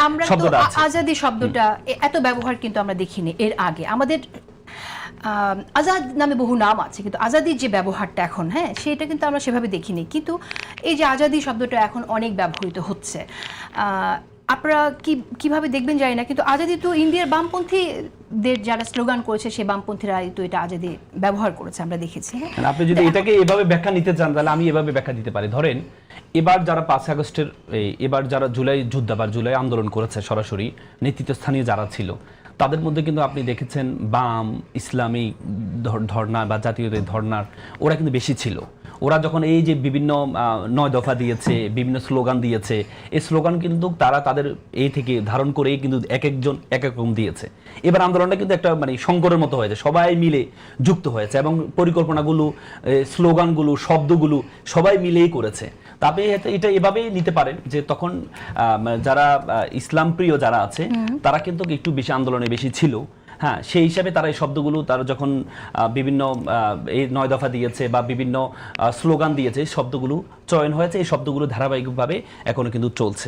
আমরা তো আজাদি শব্দটা এত ব্যবহার কিন্তু আমরা দেখিনি এর আগে। আমাদের আজাদ নামে বহু নাম আছে, কিন্তু আজাদির যে ব্যবহারটা এখন, হ্যাঁ, সেটা কিন্তু আমরা সেভাবে দেখিনি। কিন্তু এই যে আজাদি শব্দটা এখন অনেক ব্যবহৃত হচ্ছে, আপনারা কিভাবে দেখবেন জানি না, কিন্তু আজাদি তো ইন্ডিয়ার বামপন্থীদের যারা স্লোগান করেছে সেই বামপন্থীরা তো এটা আজাদি ব্যবহার করেছে, আমরা দেখেছি। আপনি যদি এটাকে এভাবে ব্যাখ্যা নিতে চান তাহলে আমি এভাবে ব্যাখ্যা দিতে পারি। ধরেন এবার যারা 5 আগস্টের এবার যারা জুলাই যুদ্ধ বা জুলাই আন্দোলন করেছে, সরাসরি নেতৃত্বস্থানীয় যারা ছিল, তাদের মধ্যে কিন্তু আপনি দেখেছেন বাম ইসলামী ধর্না বা জাতীয় ধর্নার ওরা কিন্তু বেশি ছিল। ওরা যখন এই যে বিভিন্ন 9 দফা দিয়েছে, বিভিন্ন স্লোগান দিয়েছে, এই স্লোগান কিন্তু তারা তাদের এই থেকে ধারণ করেই কিন্তু এক একজন এক এক রকম দিয়েছে। এবার আন্দোলনটা কিন্তু একটা মানে সংকরের মতো হয়েছে, সবাই মিলে যুক্ত হয়েছে এবং পরিকল্পনাগুলো, স্লোগানগুলো, শব্দগুলো সবাই মিলেই করেছে। তবে এটা এভাবেই নিতে পারেন যে তখন যারা ইসলাম প্রিয় যারা আছে তারা কিন্তু একটু বেশি আন্দোলনে বেশি ছিল। হ্যাঁ, সেই হিসাবে তারা এই শব্দগুলো তারা যখন বিভিন্ন এই 9 দফা দিয়েছে বা বিভিন্ন স্লোগান দিয়েছে, শব্দগুলো চয়ন হয়েছে, এই শব্দগুলো ধারাবাহিকভাবে এখনো কিন্তু চলছে।